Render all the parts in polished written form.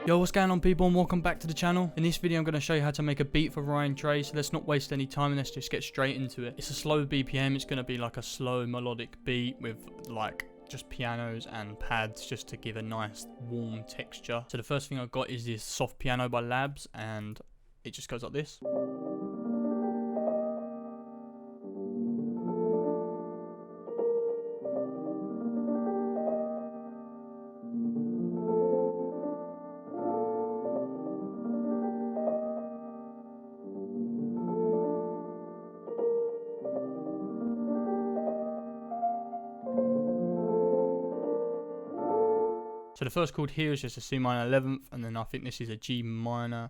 Yo, what's going on people, and welcome back to the channel. In this video I'm going to show you how to make a beat for Trey, so let's not waste any time and let's just get straight into it. It's a slow BPM, it's going to be like a slow melodic beat with like just pianos and pads just to give a nice warm texture. So the first thing I've got is this soft piano by Labs, and it just goes like this. So the first chord here is just a C minor 11th, and then I think this is a G minor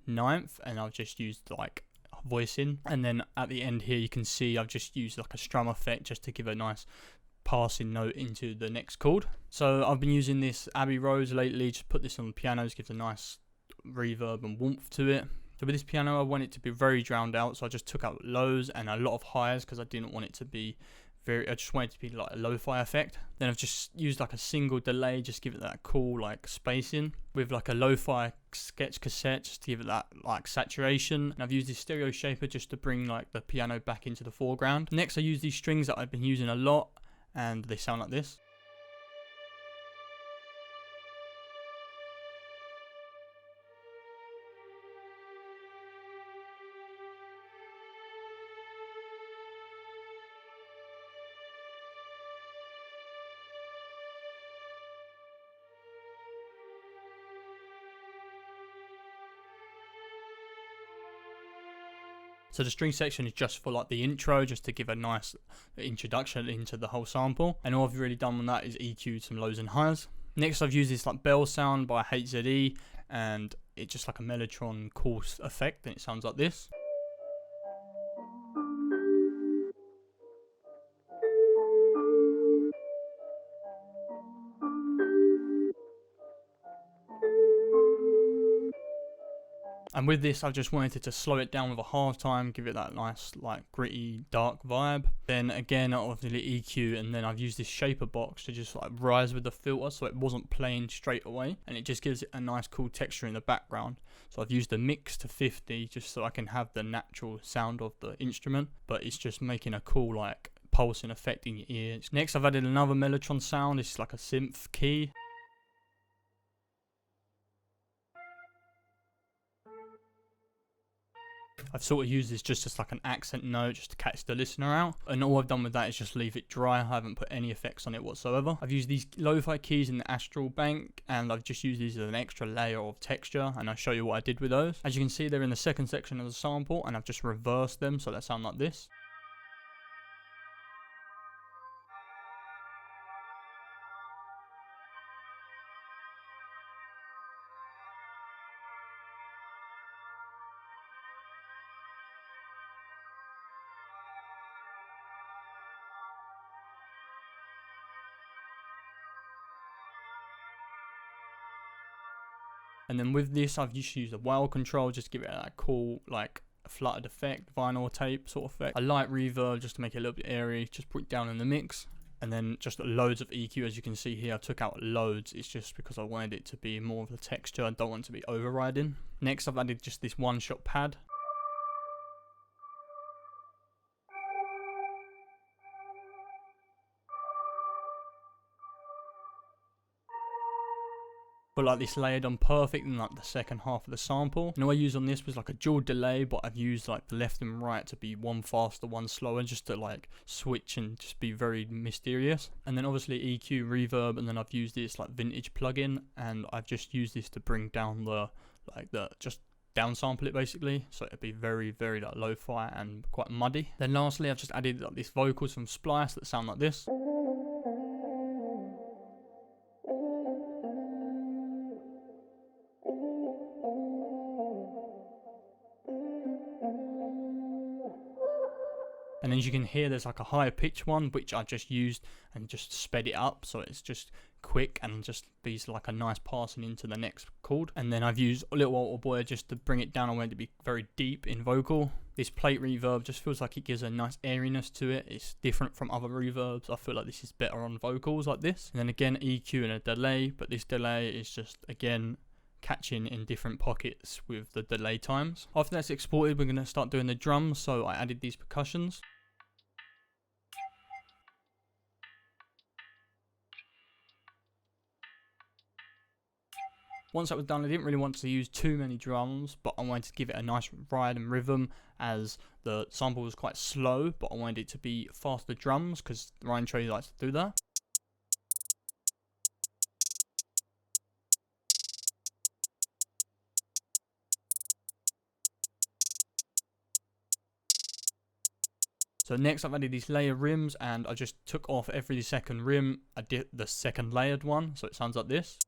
9th, and I've just used like voicing. And then at the end here you can see I've just used like a strum effect just to give a nice passing note into the next chord. So I've been using this Abbey Rose lately, just put this on the pianos, gives a nice reverb and warmth to it. So with this piano I want it to be very drowned out, so I just took out lows and a lot of highs because I didn't want it to be I just want it to be like a lo-fi effect. Then I've just used like a single delay, just give it that cool like spacing with like a lo-fi sketch cassette just to give it that like saturation. And I've used this stereo shaper just to bring like the piano back into the foreground. Next I use these strings that I've been using a lot, and they sound like this. So the string section is just for like the intro, just to give a nice introduction into the whole sample. And all I've really done on that is EQ some lows and highs. Next I've used this like bell sound by HZE, and it's just like a mellotron course effect, and it sounds like this. And with this, I just wanted to slow it down with a halftime, give it that nice, like, gritty, dark vibe. Then again, obviously EQ, and then I've used this shaper box to just like rise with the filter, so it wasn't playing straight away, and it just gives it a nice, cool texture in the background. So I've used the mix to 50 just so I can have the natural sound of the instrument, but it's just making a cool, like, pulsing effect in your ears. Next, I've added another mellotron sound. This is like a synth key. I've sort of used this just as like an accent note just to catch the listener out, and all I've done with that is just leave it dry. I haven't put any effects on it whatsoever. I've used these Lofi Keys in the Astral Bank, and I've just used these as an extra layer of texture, and I'll show you what I did with those. As you can see, they're in the second section of the sample, and I've just reversed them so they sound like this. And then with this, I've just used a whale control, just to give it that cool, like, fluttered effect, vinyl tape sort of effect. A light reverb just to make it a little bit airy, just put it down in the mix. And then just loads of EQ, as you can see here. I took out loads, it's just because I wanted it to be more of the texture. I don't want it to be overriding. Next, I've added just this one-shot pad. But like this layered on perfect in like the second half of the sample. And all I used on this was like a dual delay, but I've used like the left and right to be one faster, one slower, just to like switch and just be very mysterious. And then obviously EQ, reverb, and then I've used this like vintage plugin, and I've just used this to bring down the just downsample it basically, so it'd be very, very like lo-fi and quite muddy. Then lastly, I've just added like these vocals from Splice that sound like this. And as you can hear, there's like a higher pitch one, which I just used and just sped it up, so it's just quick and just be like a nice passing into the next chord. And then I've used Little Walter Boy just to bring it down. I want it to be very deep in vocal. This plate reverb just feels like it gives a nice airiness to it. It's different from other reverbs. I feel like this is better on vocals like this. And then again, EQ and a delay, but this delay is just, again, catching in different pockets with the delay times. After that's exported, we're going to start doing the drums. So I added these percussions. Once that was done, I didn't really want to use too many drums, but I wanted to give it a nice ride and rhythm, as the sample was quite slow, but I wanted it to be faster drums because Trey likes to do that. So next I've added these layer rims, and I just took off every second rim. I did the second layered one, so it sounds like this.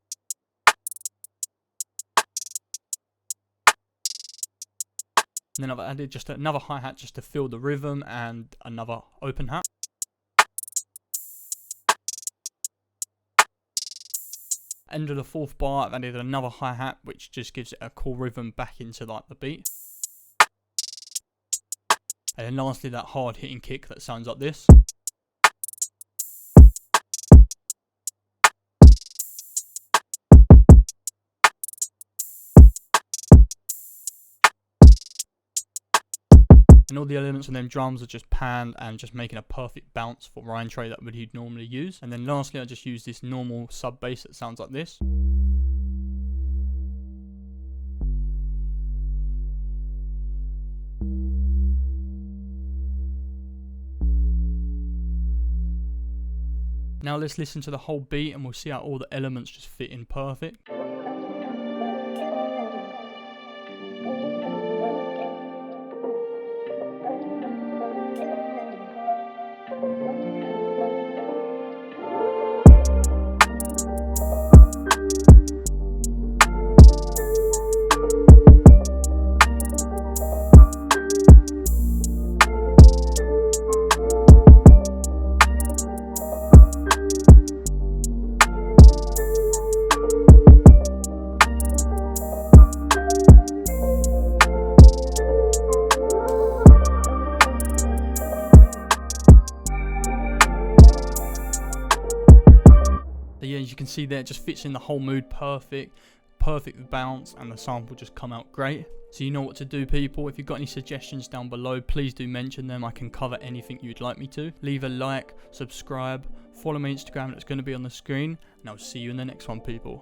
And then I've added just another hi-hat just to fill the rhythm, and another open hat. End of the fourth bar, I've added another hi-hat, which just gives it a cool rhythm back into like the beat. And then lastly, that hard hitting kick that sounds like this. And all the elements of them drums are just panned and just making a perfect bounce for Trey that he'd normally use. And then lastly, I just use this normal sub bass that sounds like this. Now let's listen to the whole beat and we'll see how all the elements just fit in perfect. Yeah, as you can see there, it just fits in the whole mood perfect bounce, and the sample just come out great. So you know what to do, people. If you've got any suggestions down below, please do mention them. I can cover anything you'd like me to. Leave a like, subscribe, follow my Instagram that's going to be on the screen, and I'll see you in the next one, people.